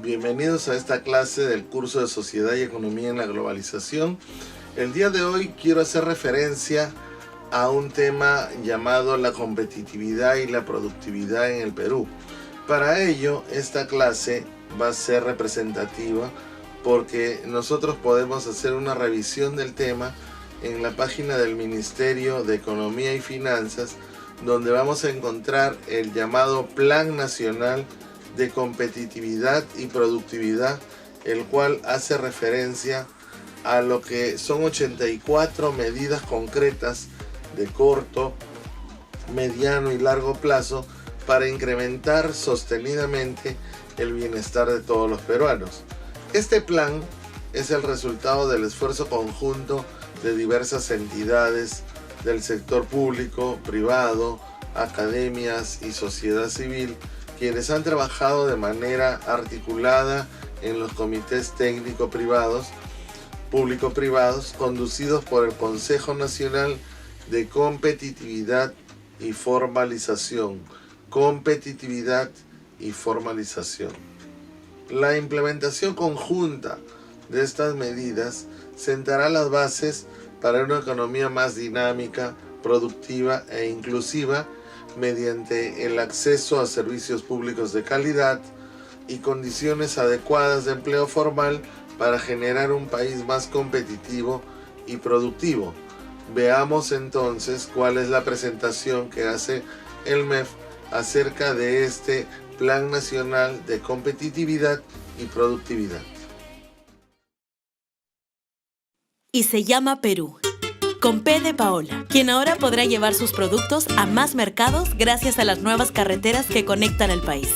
Bienvenidos a esta clase del curso de Sociedad y Economía en la Globalización. El día de hoy quiero hacer referencia a un tema llamado la competitividad y la productividad en el Perú. Para ello, esta clase va a ser representativa porque nosotros podemos hacer una revisión del tema en la página del Ministerio de Economía y Finanzas, donde vamos a encontrar el llamado Plan Nacional de Competitividad y Productividad, el cual hace referencia a lo que son 84 medidas concretas de corto, mediano y largo plazo para incrementar sostenidamente el bienestar de todos los peruanos. Este plan es el resultado del esfuerzo conjunto de diversas entidades del sector público, privado, academias y sociedad civil, quienes han trabajado de manera articulada en los comités técnico-privados, público-privados, conducidos por el Consejo Nacional de Competitividad y Formalización. Competitividad y formalización. La implementación conjunta de estas medidas sentará las bases para una economía más dinámica, productiva e inclusiva, mediante el acceso a servicios públicos de calidad y condiciones adecuadas de empleo formal para generar un país más competitivo y productivo. Veamos entonces cuál es la presentación que hace el MEF acerca de este Plan Nacional de Competitividad y Productividad. Y se llama Perú. Con P de Paola, quien ahora podrá llevar sus productos a más mercados gracias a las nuevas carreteras que conectan el país.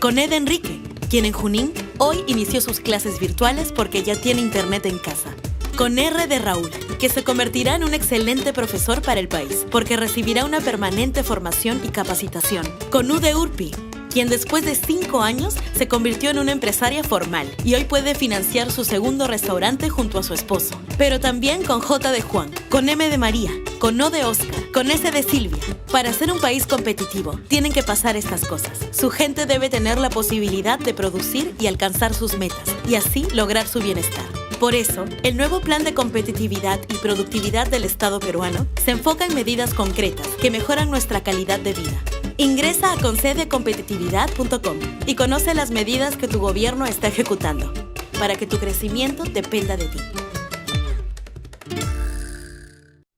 Con E de Enrique, quien en Junín hoy inició sus clases virtuales porque ya tiene internet en casa. Con R de Raúl, que se convertirá en un excelente profesor para el país porque recibirá una permanente formación y capacitación. Con U de Urpi, quien después de 5 años se convirtió en una empresaria formal y hoy puede financiar su segundo restaurante junto a su esposo. Pero también con J de Juan, con M de María, con O de Oscar, con S de Silvia. Para ser un país competitivo, tienen que pasar estas cosas. Su gente debe tener la posibilidad de producir y alcanzar sus metas, y así lograr su bienestar. Por eso, el nuevo Plan de Competitividad y Productividad del Estado peruano se enfoca en medidas concretas que mejoran nuestra calidad de vida. Ingresa a concedecompetitividad.com y conoce las medidas que tu gobierno está ejecutando para que tu crecimiento dependa de ti.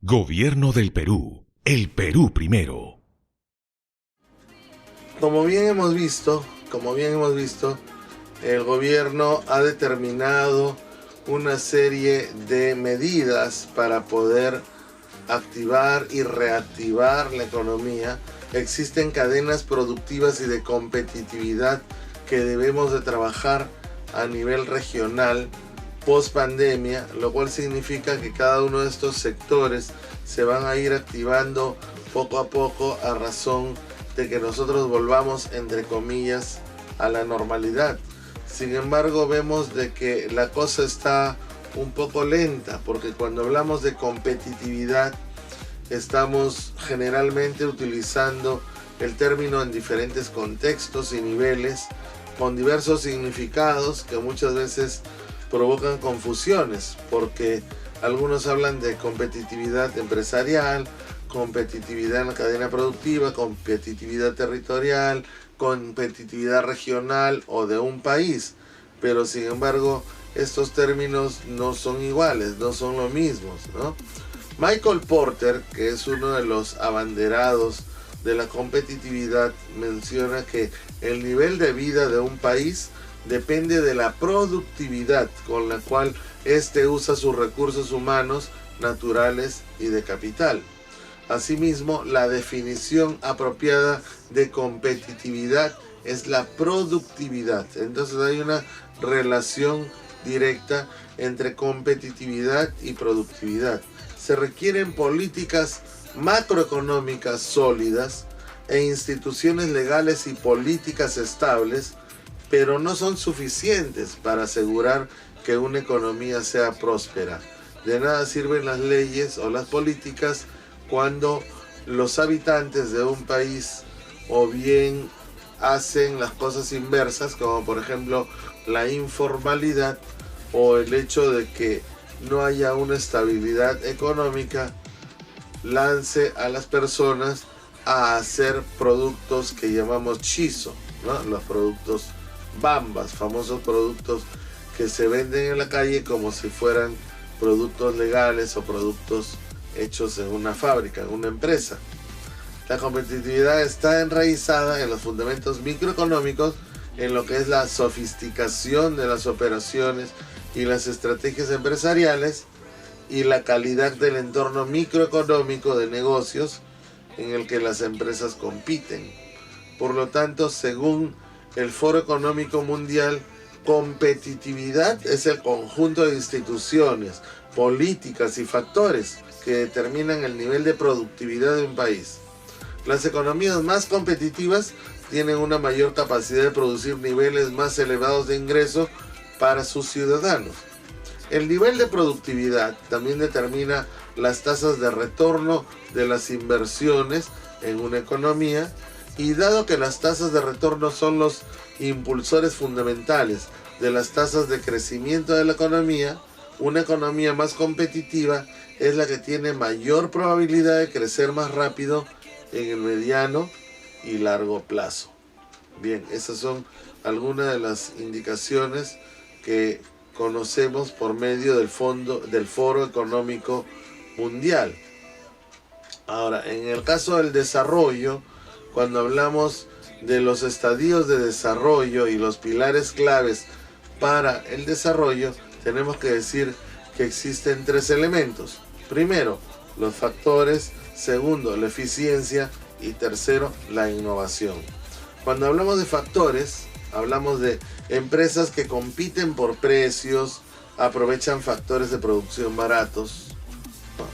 Gobierno del Perú. El Perú primero. Como bien hemos visto, el gobierno ha determinado una serie de medidas para poder activar y reactivar la economía. Existen cadenas productivas y de competitividad que debemos de trabajar a nivel regional post pandemia, lo cual significa que cada uno de estos sectores se van a ir activando poco a poco a razón de que nosotros volvamos, entre comillas, a la normalidad. Sin embargo, vemos de que la cosa está un poco lenta, porque cuando hablamos de competitividad estamos generalmente utilizando el término en diferentes contextos y niveles, con diversos significados que muchas veces provocan confusiones, porque algunos hablan de competitividad empresarial, competitividad en la cadena productiva, competitividad territorial, competitividad regional o de un país, pero sin embargo estos términos no son iguales, no son los mismos, ¿no? Michael Porter, que es uno de los abanderados de la competitividad, menciona que el nivel de vida de un país depende de la productividad con la cual éste usa sus recursos humanos, naturales y de capital. Asimismo, la definición apropiada de competitividad es la productividad. Entonces hay una relación directa entre competitividad y productividad. Se requieren políticas macroeconómicas sólidas e instituciones legales y políticas estables, pero no son suficientes para asegurar que una economía sea próspera. De nada sirven las leyes o las políticas cuando los habitantes de un país o bien hacen las cosas inversas, como por ejemplo la informalidad o el hecho de que no haya una estabilidad económica lance a las personas a hacer productos que llamamos chizo, ¿no? Los productos bambas, famosos productos que se venden en la calle como si fueran productos legales o productos hechos en una fábrica, en una empresa. La competitividad está enraizada en los fundamentos microeconómicos, en lo que es la sofisticación de las operaciones y las estrategias empresariales y la calidad del entorno microeconómico de negocios en el que las empresas compiten. Por lo tanto, según el Foro Económico Mundial, competitividad es el conjunto de instituciones, políticas y factores que determinan el nivel de productividad de un país. Las economías más competitivas tienen una mayor capacidad de producir niveles más elevados de ingreso para sus ciudadanos. El nivel de productividad también determina las tasas de retorno de las inversiones en una economía, y dado que las tasas de retorno son los impulsores fundamentales de las tasas de crecimiento de la economía, una economía más competitiva es la que tiene mayor probabilidad de crecer más rápido en el mediano y largo plazo. Bien, esas son algunas de las indicaciones que conocemos por medio del Foro Económico Mundial. Ahora, en el caso del desarrollo, cuando hablamos de los estadios de desarrollo y los pilares claves para el desarrollo, tenemos que decir que existen 3 elementos. Primero, los factores. Segundo, la eficiencia. Y tercero, la innovación. Cuando hablamos de factores, hablamos de empresas que compiten por precios, aprovechan factores de producción baratos.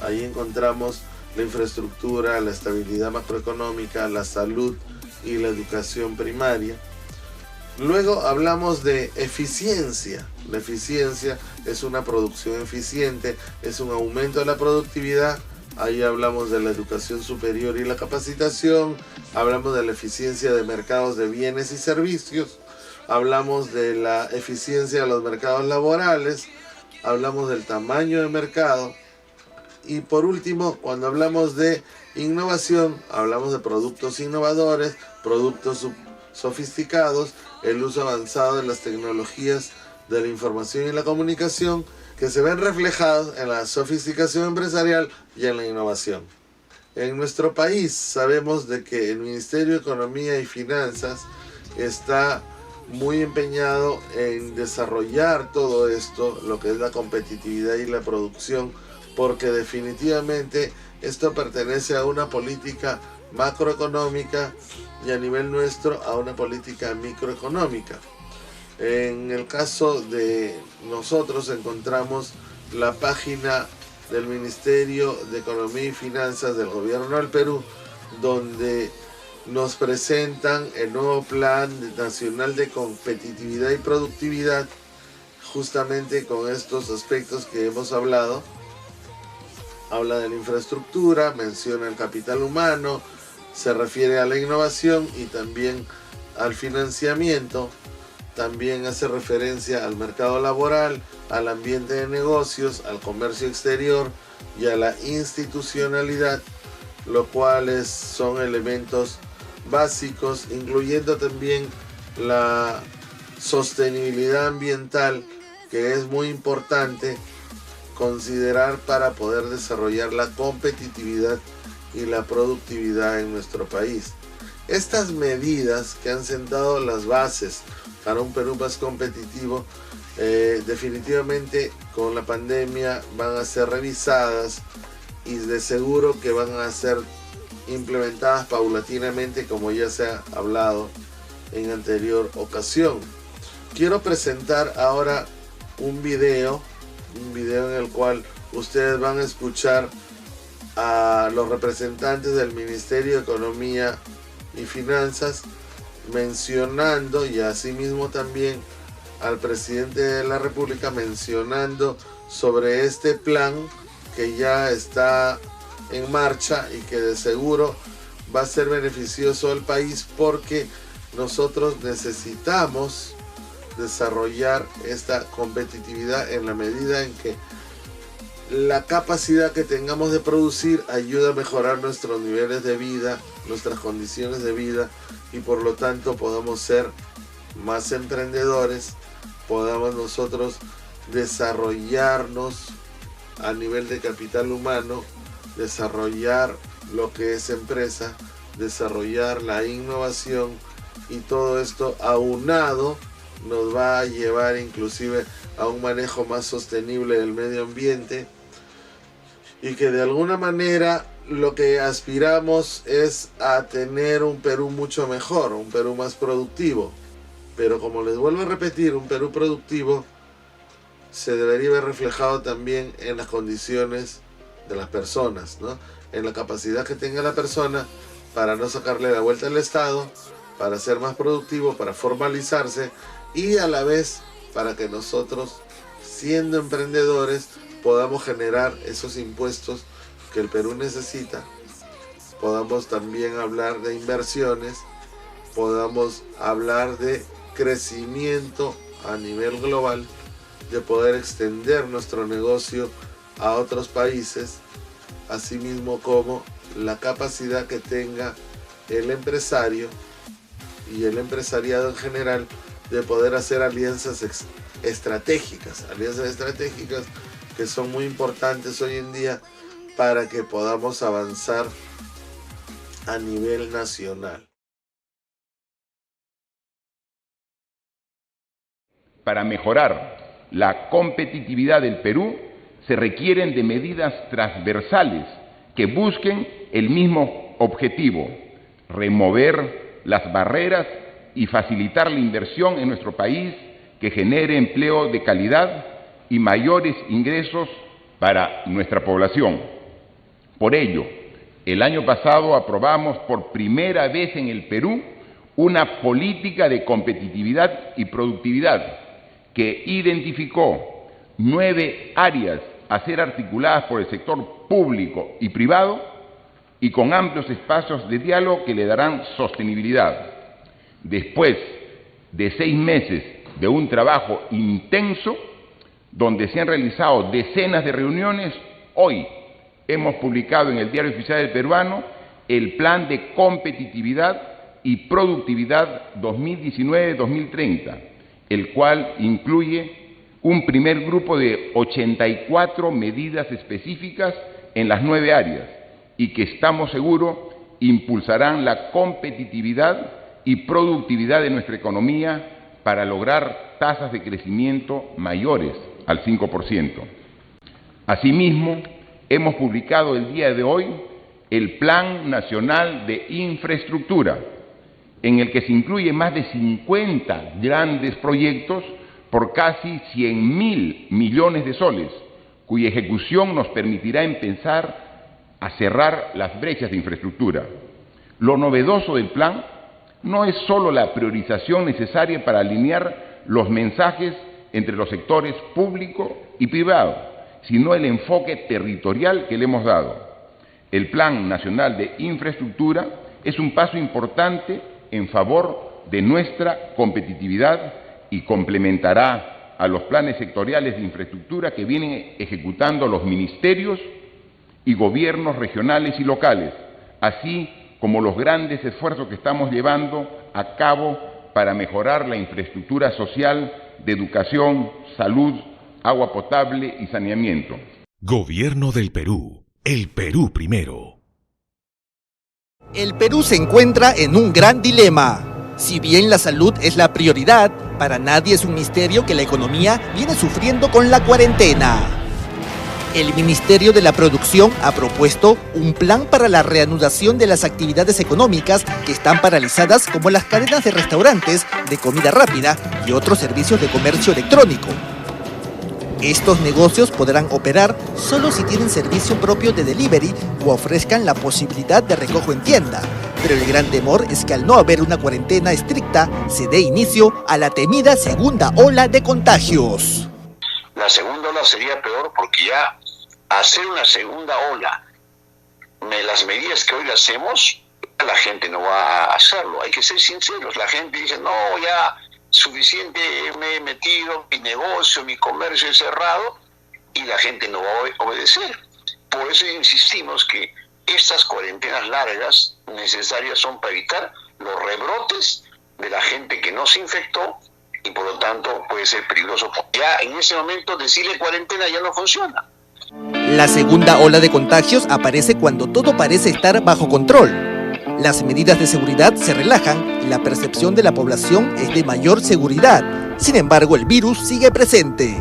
Ahí encontramos la infraestructura, la estabilidad macroeconómica, la salud y la educación primaria. Luego hablamos de eficiencia. La eficiencia es una producción eficiente, es un aumento de la productividad. Ahí hablamos de la educación superior y la capacitación, hablamos de la eficiencia de mercados de bienes y servicios, hablamos de la eficiencia de los mercados laborales, hablamos del tamaño de mercado, y por último, cuando hablamos de innovación, hablamos de productos innovadores, productos sofisticados, el uso avanzado de las tecnologías de la información y la comunicación, que se ven reflejados en la sofisticación empresarial y en la innovación. En nuestro país sabemos de que el Ministerio de Economía y Finanzas está muy empeñado en desarrollar todo esto, lo que es la competitividad y la producción, porque definitivamente esto pertenece a una política macroeconómica y a nivel nuestro a una política microeconómica. En el caso de nosotros encontramos la página del Ministerio de Economía y Finanzas del Gobierno del Perú, donde nos presentan el nuevo Plan Nacional de Competitividad y Productividad, justamente con estos aspectos que hemos hablado. Habla de la infraestructura, menciona el capital humano, se refiere a la innovación y también al financiamiento. También hace referencia al mercado laboral, al ambiente de negocios, al comercio exterior y a la institucionalidad, lo cuales son elementos básicos, incluyendo también la sostenibilidad ambiental, que es muy importante considerar para poder desarrollar la competitividad y la productividad en nuestro país. Estas medidas que han sentado las bases para un Perú más competitivo, definitivamente con la pandemia van a ser revisadas y de seguro que van a ser implementadas paulatinamente, como ya se ha hablado en anterior ocasión. Quiero presentar ahora un video en el cual ustedes van a escuchar a los representantes del Ministerio de Economía y Finanzas mencionando, y asimismo también al presidente de la República mencionando sobre este plan que ya está en marcha y que de seguro va a ser beneficioso al país, porque nosotros necesitamos desarrollar esta competitividad en la medida en que la capacidad que tengamos de producir ayuda a mejorar nuestros niveles de vida, nuestras condiciones de vida, y por lo tanto podamos ser más emprendedores, podamos nosotros desarrollarnos a nivel de capital humano, desarrollar lo que es empresa, desarrollar la innovación, y todo esto aunado nos va a llevar inclusive a un manejo más sostenible del medio ambiente, y que de alguna manera lo que aspiramos es a tener un Perú mucho mejor, un Perú más productivo. Pero como les vuelvo a repetir, un Perú productivo se debería ver reflejado también en las condiciones de las personas, ¿no? En la capacidad que tenga la persona para no sacarle la vuelta al Estado, para ser más productivo, para formalizarse, y a la vez para que nosotros, siendo emprendedores, podamos generar esos impuestos que el Perú necesita, podamos también hablar de inversiones, podamos hablar de crecimiento a nivel global, de poder extender nuestro negocio a otros países, asimismo como la capacidad que tenga el empresario y el empresariado en general de poder hacer alianzas estratégicas que son muy importantes hoy en día para que podamos avanzar a nivel nacional. Para mejorar la competitividad del Perú se requieren de medidas transversales que busquen el mismo objetivo: remover las barreras y facilitar la inversión en nuestro país que genere empleo de calidad y mayores ingresos para nuestra población. Por ello, el año pasado aprobamos por primera vez en el Perú una política de competitividad y productividad que identificó 9 áreas a ser articuladas por el sector público y privado y con amplios espacios de diálogo que le darán sostenibilidad. Después de 6 meses de un trabajo intenso, donde se han realizado decenas de reuniones, hoy hemos publicado en el Diario Oficial del Peruano el Plan de Competitividad y Productividad 2019-2030, el cual incluye un primer grupo de 84 medidas específicas en las 9 áreas y que estamos seguros impulsarán la competitividad y productividad de nuestra economía para lograr tasas de crecimiento mayores al 5%. Asimismo, hemos publicado el día de hoy el Plan Nacional de Infraestructura, en el que se incluye más de 50 grandes proyectos por casi 100.000 millones de soles, cuya ejecución nos permitirá empezar a cerrar las brechas de infraestructura. Lo novedoso del plan no es solo la priorización necesaria para alinear los mensajes entre los sectores público y privado, sino el enfoque territorial que le hemos dado. El Plan Nacional de Infraestructura es un paso importante en favor de nuestra competitividad y complementará a los planes sectoriales de infraestructura que vienen ejecutando los ministerios y gobiernos regionales y locales, así como los grandes esfuerzos que estamos llevando a cabo para mejorar la infraestructura social de educación, salud, agua potable y saneamiento. Gobierno del Perú. El Perú primero. El Perú se encuentra en un gran dilema. Si bien la salud es la prioridad, para nadie es un misterio que la economía viene sufriendo con la cuarentena. El Ministerio de la Producción ha propuesto un plan para la reanudación de las actividades económicas que están paralizadas, como las cadenas de restaurantes, de comida rápida y otros servicios de comercio electrónico. Estos negocios podrán operar solo si tienen servicio propio de delivery o ofrezcan la posibilidad de recojo en tienda. Pero el gran temor es que al no haber una cuarentena estricta, se dé inicio a la temida segunda ola de contagios. La segunda ola sería peor porque ya hacer una segunda ola, las medidas que hoy le hacemos, la gente no va a hacerlo. Hay que ser sinceros. La gente dice, no, ya suficiente me he metido, mi negocio, mi comercio es cerrado y la gente no va a obedecer. Por eso insistimos que estas cuarentenas largas necesarias son para evitar los rebrotes de la gente que no se infectó y por lo tanto puede ser peligroso. Ya en ese momento decirle cuarentena ya no funciona. La segunda ola de contagios aparece cuando todo parece estar bajo control. Las medidas de seguridad se relajan y la percepción de la población es de mayor seguridad. Sin embargo, el virus sigue presente.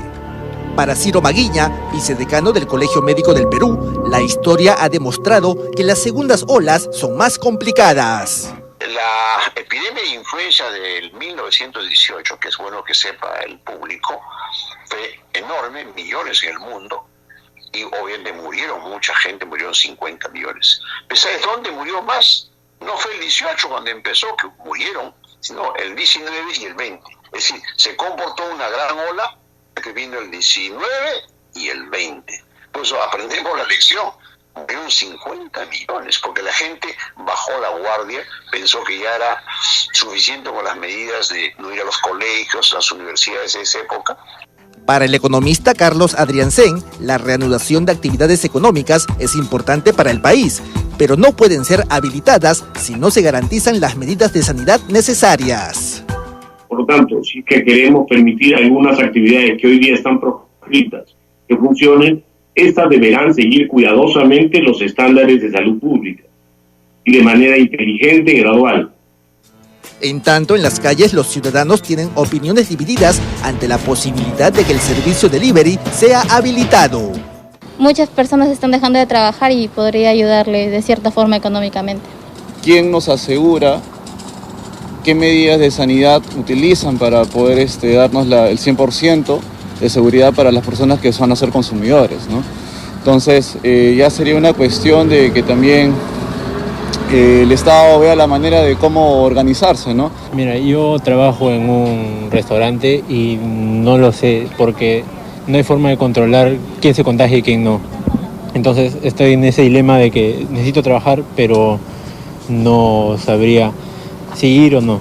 Para Ciro Maguiña, vicedecano del Colegio Médico del Perú, la historia ha demostrado que las segundas olas son más complicadas. La epidemia de influenza del 1918, que es bueno que sepa el público, fue enorme, millones en el mundo, y obviamente murieron mucha gente, murieron 50 millones. ¿Sabes dónde murió más? No fue el 18 cuando empezó, que murieron, sino el 19 y el 20. Es decir, se comportó una gran ola que vino el 19 y el 20. Por eso aprendemos la lección. Murieron 50 millones, porque la gente bajó la guardia, pensó que ya era suficiente con las medidas de no ir a los colegios, las universidades de esa época. Para el economista Carlos Adriancén, la reanudación de actividades económicas es importante para el país, pero no pueden ser habilitadas si no se garantizan las medidas de sanidad necesarias. Por lo tanto, si que queremos permitir algunas actividades que hoy día están proscritas que funcionen, estas deberán seguir cuidadosamente los estándares de salud pública y de manera inteligente y gradual. En tanto, en las calles los ciudadanos tienen opiniones divididas ante la posibilidad de que el servicio delivery sea habilitado. Muchas personas están dejando de trabajar y podría ayudarles de cierta forma económicamente. ¿Quién nos asegura qué medidas de sanidad utilizan para poder darnos el 100% de seguridad para las personas que van a ser consumidores, ¿no? Entonces, ya sería una cuestión de que también el Estado vea la manera de cómo organizarse, ¿no? Mira, yo trabajo en un restaurante y no lo sé porque no hay forma de controlar quién se contagia y quién no. Entonces estoy en ese dilema de que necesito trabajar, pero no sabría si ir o no.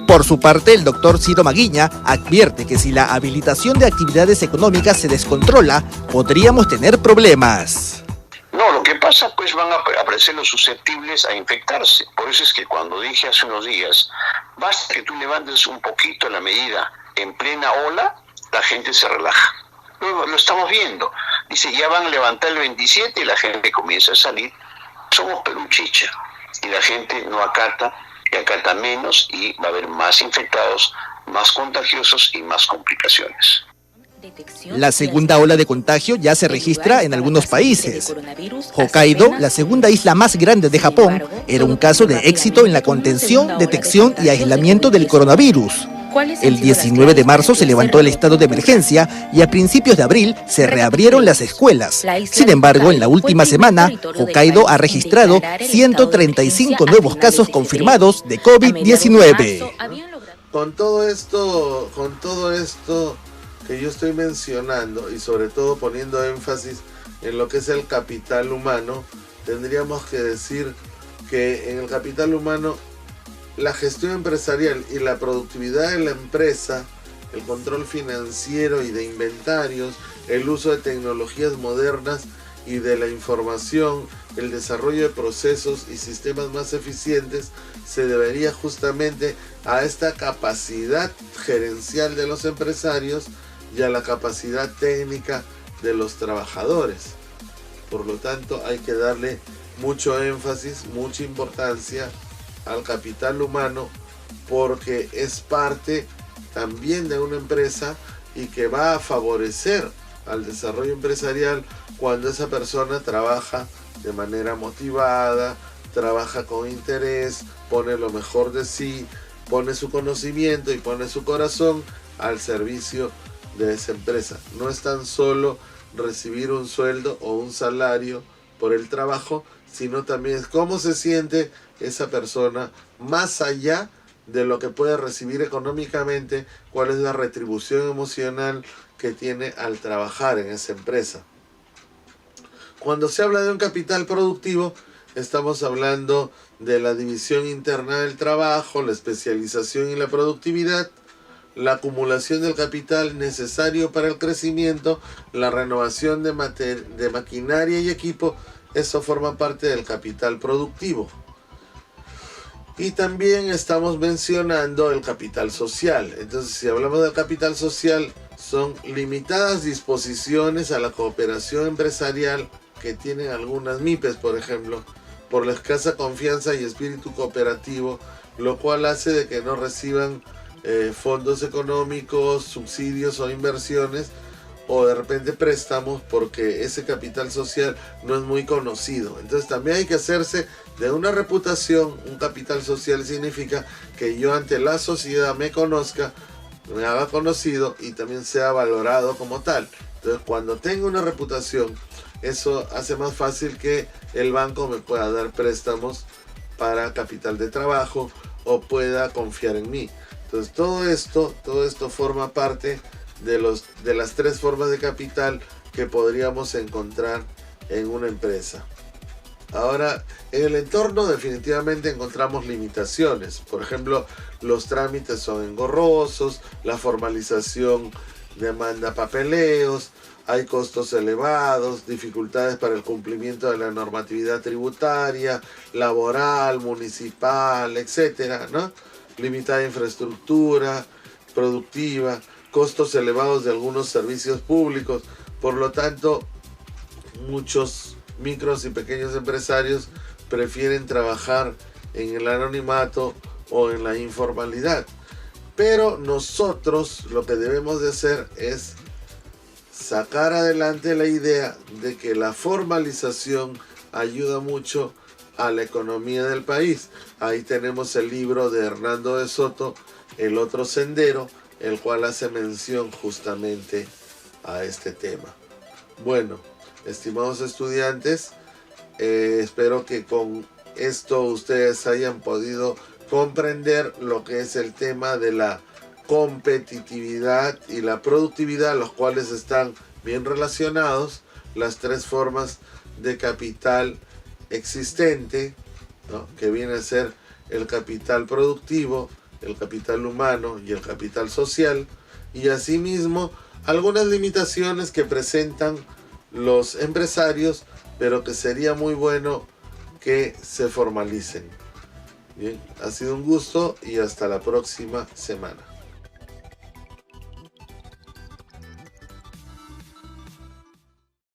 Por su parte, el doctor Ciro Maguiña advierte que si la habilitación de actividades económicas se descontrola, podríamos tener problemas. No, lo que pasa pues van a aparecer los susceptibles a infectarse. Por eso es que cuando dije hace unos días, basta que tú levantes un poquito la medida en plena ola, la gente se relaja. Lo estamos viendo. Dice, ya van a levantar el 27 y la gente comienza a salir. Somos Perú chicha y la gente no acata, y acata menos y va a haber más infectados, más contagiosos y más complicaciones. La segunda ola de contagio ya se registra en algunos países. Hokkaido, la segunda isla más grande de Japón, era un caso de éxito en la contención, detección y aislamiento del coronavirus. El 19 de marzo se levantó el estado de emergencia y a principios de abril se reabrieron las escuelas. Sin embargo, en la última semana, Hokkaido ha registrado 135 nuevos casos confirmados de COVID-19. Con todo esto que yo estoy mencionando y sobre todo poniendo énfasis en lo que es el capital humano, tendríamos que decir que en el capital humano la gestión empresarial y la productividad de la empresa, el control financiero y de inventarios, el uso de tecnologías modernas y de la información, el desarrollo de procesos y sistemas más eficientes, se debería justamente a esta capacidad gerencial de los empresarios y a la capacidad técnica de los trabajadores. Por lo tanto, hay que darle mucho énfasis, mucha importancia al capital humano, porque es parte también de una empresa y que va a favorecer al desarrollo empresarial cuando esa persona trabaja de manera motivada, trabaja con interés, pone lo mejor de sí, pone su conocimiento y pone su corazón al servicio de esa empresa. No es tan solo recibir un sueldo o un salario por el trabajo, sino también es cómo se siente esa persona más allá de lo que puede recibir económicamente, cuál es la retribución emocional que tiene al trabajar en esa empresa. Cuando se habla de un capital productivo, estamos hablando de la división interna del trabajo, la especialización y la productividad, la acumulación del capital necesario para el crecimiento, la renovación de maquinaria y equipo. Eso forma parte del capital productivo. Y también estamos mencionando el capital social. Entonces, si hablamos del capital social, son limitadas disposiciones a la cooperación empresarial que tienen algunas MIPES, por ejemplo, por la escasa confianza y espíritu cooperativo, lo cual hace de que no reciban fondos económicos, subsidios o inversiones, o de repente préstamos, porque ese capital social no es muy conocido. Entonces también hay que hacerse de una reputación. Un capital social significa que yo ante la sociedad me conozca, me haga conocido y también sea valorado como tal. Entonces cuando tengo una reputación, eso hace más fácil que el banco me pueda dar préstamos para capital de trabajo o pueda confiar en mí. Entonces todo esto forma parte de las tres formas de capital que podríamos encontrar en una empresa. Ahora, en el entorno definitivamente encontramos limitaciones. Por ejemplo, los trámites son engorrosos, la formalización demanda papeleos, hay costos elevados, dificultades para el cumplimiento de la normatividad tributaria, laboral, municipal, etcétera, ¿no? Limitada infraestructura productiva, costos elevados de algunos servicios públicos. Por lo tanto, muchos micros y pequeños empresarios prefieren trabajar en el anonimato o en la informalidad. Pero nosotros lo que debemos de hacer es sacar adelante la idea de que la formalización ayuda mucho a la economía del país. Ahí tenemos el libro de Hernando de Soto, El otro sendero, el cual hace mención justamente a este tema. Bueno, estimados estudiantes, espero que con esto ustedes hayan podido comprender lo que es el tema de la competitividad y la productividad, los cuales están bien relacionados, las tres formas de capital existente, ¿no? Que viene a ser el capital productivo, el capital humano y el capital social, y asimismo algunas limitaciones que presentan los empresarios, pero que sería muy bueno que se formalicen. Bien, ha sido un gusto y hasta la próxima semana.